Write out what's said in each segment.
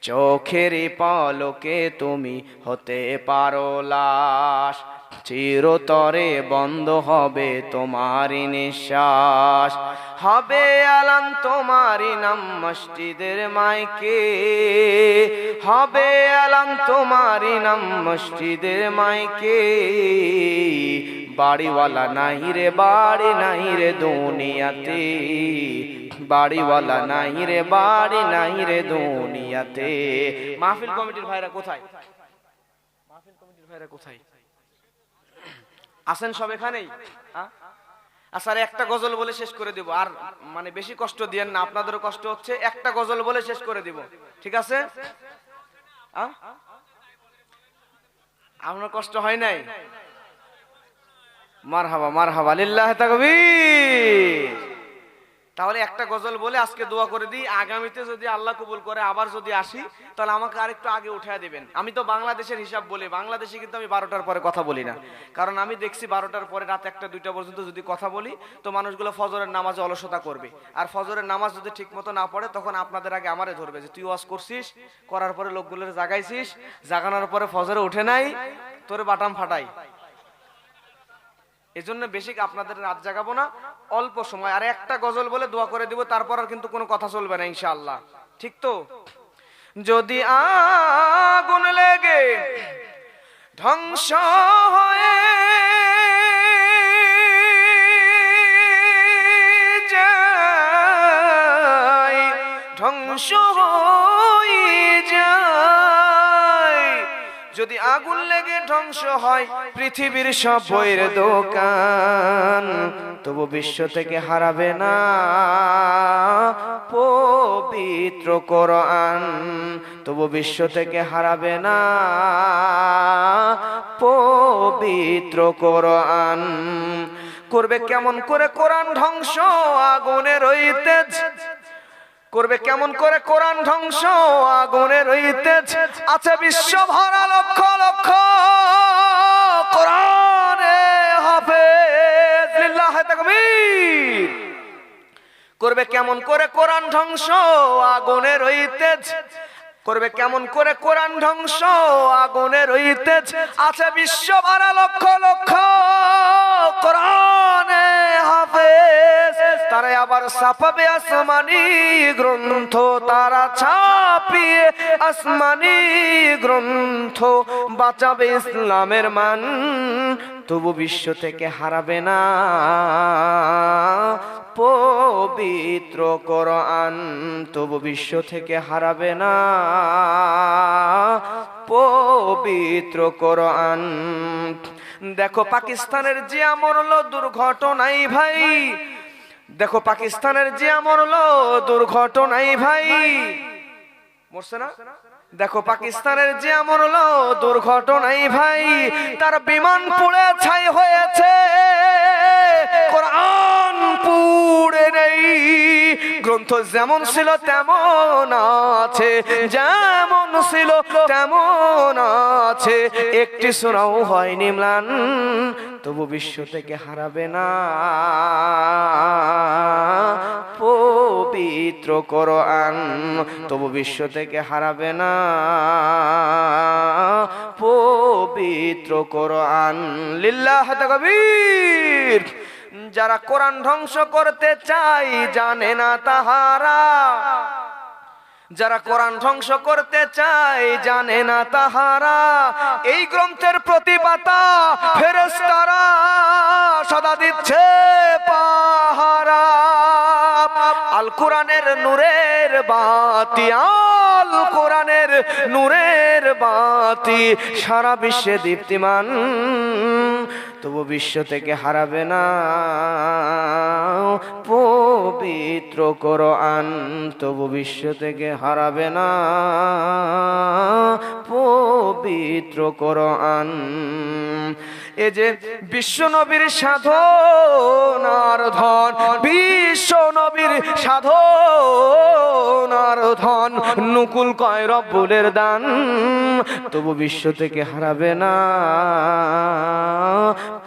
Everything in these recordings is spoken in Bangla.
চোখের পলকে তুমি হতে পারো লাশ, চিরতরে বন্ধ হবে তোমারি নিঃশ্বাস। হবে আলান তোমারি নাম মসজিদের মাইকে, হবে আলান তোমারি নাম মসজিদের মাইকে। বাড়িওয়ালা নাই রে, বাড়ি নাই রে দুনিয়াতে, বাড়িওয়ালা নাই রে, বাড়ি নাই রে দুনিয়াতে। মাহফিল কমিটির ভাইরা কোথায়? মাহফিল কমিটির ভাইরা কোথায় আছেন? সব এখানেই? আচ্ছা, একটা গজল বলে শেষ করে দিব, আর মানে বেশি কষ্ট দিয়েন না, আপনাদেরও কষ্ট হচ্ছে। একটা গজল বলে শেষ করে দিব, ঠিক আছে? আপনার কষ্ট হয় নাই? মারহাবা মারহাবা, লিল্লাহি তাকবীর। তাহলে একটা গজল বলে আজকে দোয়া করে দিই, আগামীতে যদি আল্লাহ কবুল করে আবার যদি আসি তাহলে আমাকে আরেকটু আগে উঠায় দেবেন। আমি তো বাংলাদেশের হিসাব বলি, বাংলাদেশে কিন্তু আমি 12টার পরে কথা বলি না, কারণ আমি দেখছি 12টার পরে রাত 1টা 2টা পর্যন্ত যদি কথা বলি তো মানুষগুলো ফজরের নামাজে অলসতা করবে, আর ফজরের নামাজ যদি ঠিক মতো না পড়ে তখন আপনাদের আগে আমারে ধরবে যে তুই ওয়াজ করছিস, করার পরে লোকগুলোর জাগাইছিস, জাগানোর পরে ফজরে উঠে নাই, তোরে বাটাম ফাটাই। এজন্য বেশি আপনাদের রাত জাগাবো না, অল্প সময় আর একটা গজল বলে দোয়া করে দিব, তারপর আর কিন্তু কোনো কথা চলবে না ইনশাআল্লাহ, ঠিক তো? যদি আগুন লেগে ধ্বংস হয়ে যায়, ধ্বংস হয়ে যায়, যদি আগুন লেগে ধ্বংস হয় পৃথিবীর সব বইয়ের দোকান, তবু বিশ্ব থেকে হারাবে না পবিত্র কোরআন, তবু বিশ্ব থেকে হারাবে না পবিত্র কোরআন। করবে কেমন করে কোরআন ধ্বংস আগুনের ওই তেজ, করবে কেমন করে কোরআন ধ্বংস আগুনের ওই তেজ, আছে বিশ্ব ভরা লক্ষ লক্ষ কোরআনে হাফেজ, লিল্লাহি তাকবীর। করবে কেমন করে কোরআন ধ্বংস আগুনের ওই তেজ, করবে কেমন করে কোরআন ধ্বংস আগুনের ওই তেজ, আছে বিশ্ব ভরা লক্ষ লক্ষ কোরআনে হাফেজ। তারা আবার ছাপাবে আসমানি গ্রন্থ, তারা ছাপিয়ে আসমানি গ্রন্থ, বাঁচাবে ইসলামের মান, তবু বিশ্ব থেকে হারাবে না পবিত্র কোরআন, তবু বিশ্ব থেকে হারাবে না পবিত্র কোরআন। দেখো পাকিস্তানের জিয়া মরলো দুর্ঘটনাই ভাই, দেখো পাকিস্তানের জিয়া মরলো দুর্ঘটনাই ভাই, মরছে না? দেখো পাকিস্তানের জিয়া মরলো দুর্ঘটনাই ভাই, তার বিমান পুড়ে ছাই হয়েছে, কোরআন পুড়ে নেই। গ্রন্থ যেমন ছিল তেমন আছে, যেমন ছিল তেমন আছে, একটি সূরাও হয়নি ম্লান, তবু বিশ্ব থেকে হারাবে না পবিত্র কোরআন, তবু বিশ্ব থেকে হারাবে না পবিত্র কোরআন, লিল্লাহি তাকবীর। যারা কোরআন ধ্বংস করতে চায় জানে না তাহারা, যারা কোরআন ধ্বংস করতে চায় জানে না তাহারা, এই গ্রন্থের প্রতি পাতা ফেরেশতারা সদা দিচ্ছে পাহারা। আল কোরআনের নূরের বাতি, আল কোরআনের নূরের বাতি সারা বিশ্বে দীপ্তিমান, তবু বিশ্ব থেকে হারাবে না পবিত্র কোরআন, তবু বিশ্ব থেকে হারাবে না পবিত্র কোরআন। এ যে বিশ্ব নবীর সাধনার ধন, বিশ্ব নবীর সাধনার ধন, নকুল কয় রব্বুলের দান, তবু বিশ্ব থেকে হারাবে না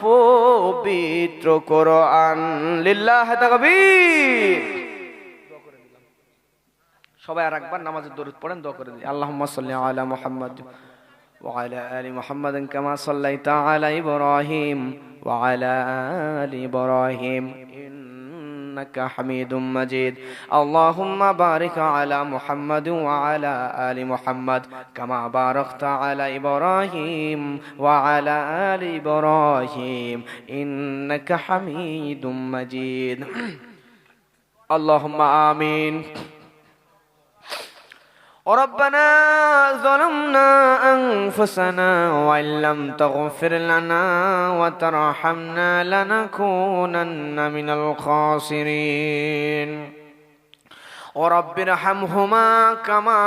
পবিত্র কোরআন, লিল্লাহি তাকবীর। সবাই আর একবার নামাজের দরুদ পড়েন, দোয়া করে দিই। আল্লাহুম্মা সাল্লি আলা মুহাম্মাদ ওয়া আলা আলি মুহাম্মাদিন কামা সাল্লাইতা আলা ইব্রাহিম ওয়া আলা আলি ইব্রাহিম إنك حميد مجيد اللهم بارك على محمد وعلى آل محمد كما باركت على إبراهيم وعلى آل إبراهيم إنك حميد مجيد اللهم آمين ربنا ظلمنا أنفسنا وإن لم تغفر لنا وترحمنا لنكونن من الخاسرين ورب ارحمهما كما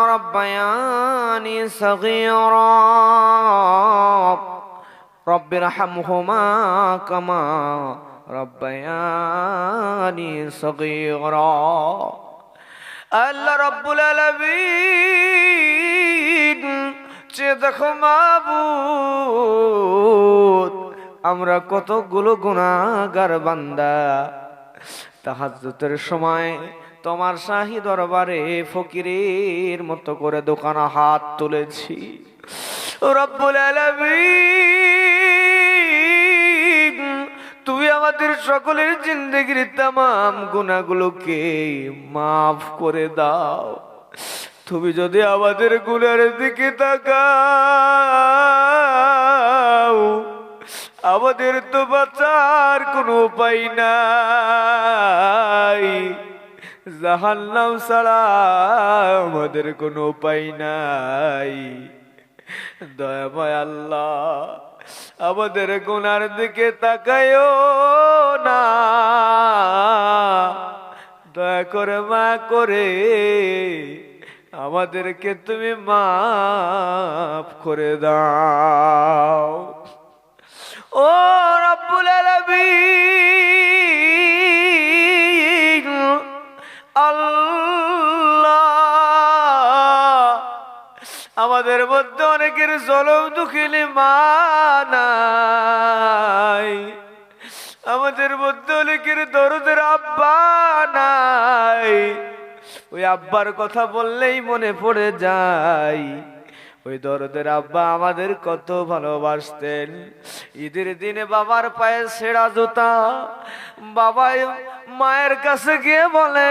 ربياني صغيرا رب ارحمهما كما ربياني صغيرا আল্লাহ রাব্বুল আলামিন যে দেখো মাবুদ আমরা কতগুলো গুনাহগার বান্দা তাহাজ্জুদের সময় তোমার শাহী দরবারে ফকিরের মতো করে দোকানে হাত তুলেছি রব্বুল আলামিন তুমি আমাদের সকলের জিন্দেগির তামাম গুনাহগুলোকে মাফ করে দাও তুমি যদি আমাদের গুনার দিকে তাকাও আমাদের তো বাঁচার কোনো উপায় নাই জাহান্নাম ছাড়া আমাদের কোনো উপায় নাই দয়াময় আল্লাহ আমাদের গুনার দিকে তাকায়ও না দয়া করে মা করে আমাদেরকে তুমি মাফ করে দাও ও রব্বুল আলামিন আল্লাহ আমাদের মধ্যে অনেকের জলম দুঃখিনী মা নাই আমাদের মধ্যে অনেকের দরদের আব্বা নাই ওই আব্বার কথা বললেই মনে পড়ে যায় ওই দরদের আব্বা আমাদের কত ভালোবাসতেন ঈদের দিনে বাবার পায়ে ছেঁড়া জুতা বাবা মায়ের কাছে গিয়ে বলে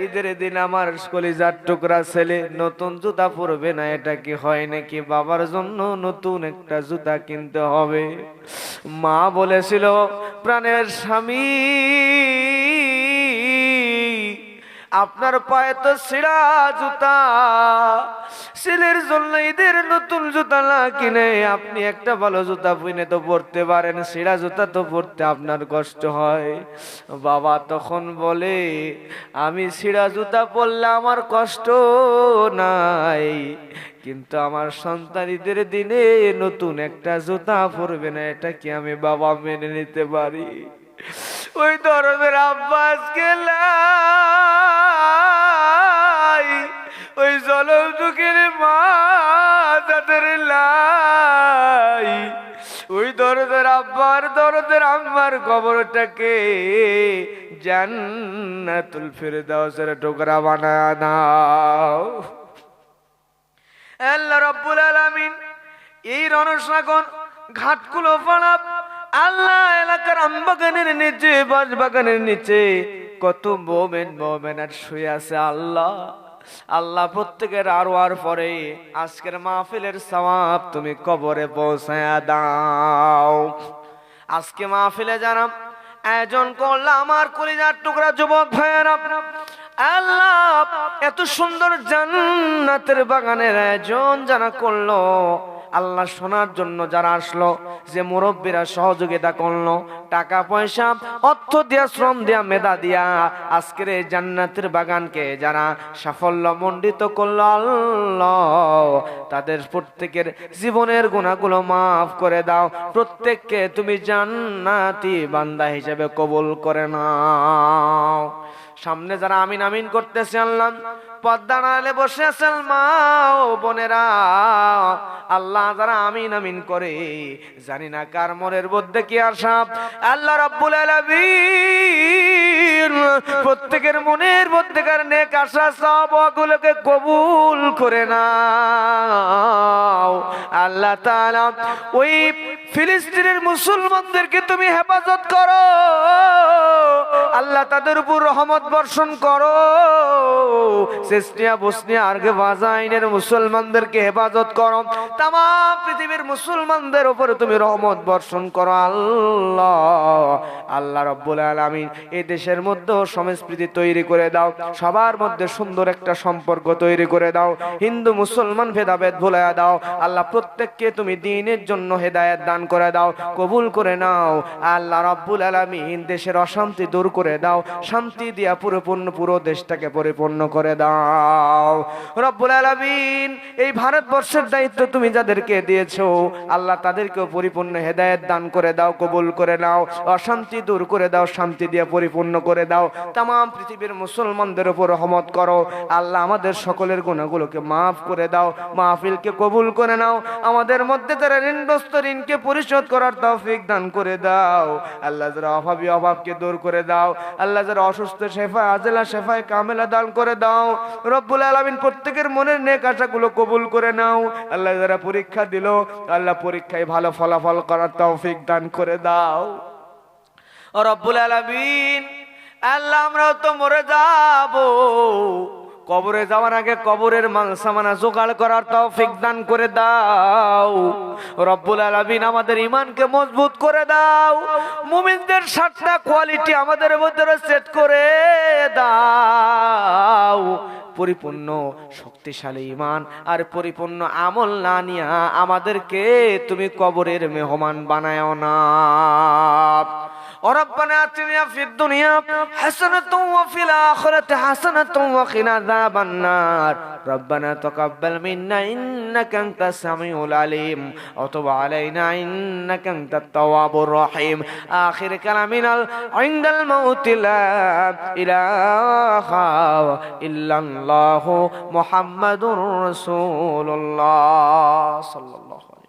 ঈদের দিন আমার কলিজার টুকরা ছেলে নতুন জুতা পরবে না এটা কি হয় নাকি বাবার জন্য নতুন একটা জুতা কিনতে হবে মা বলেছিল প্রাণের স্বামী আপনার পায়ে তো ছেঁড়া জুতা ছেলের জন্য ঈদের নতুন জুতা না কিনে আপনি একটা ভালো জুতা কিনে তো পরতে পারেন ছেঁড়া জুতা তো পরতে আপনার কষ্ট হয় বাবা তখন বলে আমি ছেঁড়া জুতা পরলে আমার কষ্ট নাই কিন্তু আমার সন্তান ঈদের দিনে নতুন একটা জুতা পরবে না এটা কি আমি বাবা মেনে নিতে পারি ওই ধরনের আব্বাস গেলাই ওই জলম দুঃখের মা তাদের লাই ওই দরদের আব্বার দরদের আম্মার কবরটাকে জান্নাতুল ফিরদাউসের টুকরা বানায় দাও আল্লাহ রাব্বুল আলামিন এই রণসাগর ঘাটগুলো পাড়া আল্লাহ এলাকার আম বাগানের নিচে বাঁশ বাগানের নিচে কত মোমেনার শুয়ে আছে আল্লাহ আল্লাহ প্রত্যেকের আর পরে আজকের মাহফিলের সওয়াব তুমি কবরে পৌঁছায়া দাও আজকে মাহফিলে যারা আয়োজন করলাম আমার কলিজার টুকরা যুবক ভাইয়েরা আল্লাহ এত সুন্দর জান্নাতের বাগানের আয়োজন যারা করলো আল্লাহ শোনার জন্য যারা আসলো যে মুরব্বীরা সহযোগিতা করলো টাকা পয়সা অর্থ দিয়া শ্রম দিয়া মেধা দিয়া আজকের এই জান্নাতের বাগানকে যারা সাফল্য মণ্ডিত করলো আল্লাহ তাদের প্রত্যেকের জীবনের গুনাহগুলো মাফ করে দাও প্রত্যেককে তুমি জান্নাতি বান্দা হিসেবে কবুল করে নাও সামনে যারা আমিন আমিন করতেছে আল্লাহ, পর্দার আড়ালে বসে আছেন মা ও বোনেরা, আল্লাহ যারা আমিন আমিন করে জানি না কার মনের মধ্যে কি আশা, আল্লাহ রাব্বুল আলামিন প্রত্যেকের মনের মধ্যেকার নেক আশা সবগুলোকে কবুল করে নাও আল্লাহ তাআলা। ওই ফিলিস্তিনের মুসলমানদেরকে তুমি হেফাজত করো আল্লাহ, তাদের উপর রহমত বর্ষণ করো। চেচনিয়া বসনিয়া আর্জেন্টাইনের মুসলমানদেরকে হেফাজত করো, তাম পৃথিবীর মুসলমানদের উপরে তুমি রহমত বর্ষণ করো আল্লাহ। আল্লাহ রাব্বুল আলামিন এই দেশের মধ্যে সংস্কৃতি তৈরি করে দাও, সবার মধ্যে সুন্দর একটা সম্পর্ক তৈরি করে দাও, হিন্দু মুসলমান ভেদাভেদ ভুলিয়ে দাও আল্লাহ। প্রত্যেককে তুমি দ্বীনের জন্য হেদায়েত দান করে দাও, কবুল করে নাও আল্লাহ রাব্বুল আলামিন। দেশের অশান্তি দূর করে দাও, শান্তি দিয়া পুরো দেশটাকে পরিপূর্ণ করে দাও রব্বুল আলামিন। এই ভারতবর্ষের দায়িত্ব তুমি যাদেরকে দিয়েছো আল্লাহ, তাদেরকেও পরিপূর্ণ হেদায়েত দান করে দাও, কবুল করে নাও, অশান্তি দূর করে দাও, শান্তি দিয়ে পরিপূর্ণ করে দাও। তাম পৃথিবীর মুসলমানদের উপর রহমত করো আল্লাহ। আমাদের সকলের গুনাহগুলোকে মাফ করে দাও, মাহফিলকে কবুল করে নাও। আমাদের মধ্যে যারা ঋণগ্রস্ত ঋণকে পরিশোধ করার তৌফিক দান করে দাও আল্লাহ। যারা অভাবী অভাবকে দূর করে দাও আল্লাহ। যারা অসুস্থ শেফা আজেলা শেফায়ে কামেলা দান করে দাও রব্বুল আলামিন। প্রত্যেকের মনের নেক আশাগুলো কবুল করে নাও আল্লাহ। যারা পরীক্ষা দিল আল্লাহ, পরীক্ষায় ভালো ফলাফল করার তৌফিক দান করে দাও রব্বুল আলামিন। আল্লাহ আমরাও তো মরে যাব, কবরে যাওয়ার আগে কবরের মালসামানা জোগাড় করার তৌফিক দান করে দাও রব্বুল আলামিন। আমাদের ঈমানকে মজবুত করে দাও, মুমিনদের 7টা কোয়ালিটি আমাদের মধ্যে সেট করে দাও। পরিপূর্ণ শক্তিশালী ঈমান আর পরিপূর্ণ আমল না নিয়া আমাদেরকে তুমি কবরের মেহমান বানায়ও না। ربنا آتنا في الدنيا حسنة وفي الآخرة حسنة وقنا عذاب النار ربنا تقبل منا إنك أنت السميع العليم وتب علينا إنك أنت التواب الرحيم آخر كلامنا عند الموت لا إله إلا الله محمد رسول الله صلى الله عليه وسلم.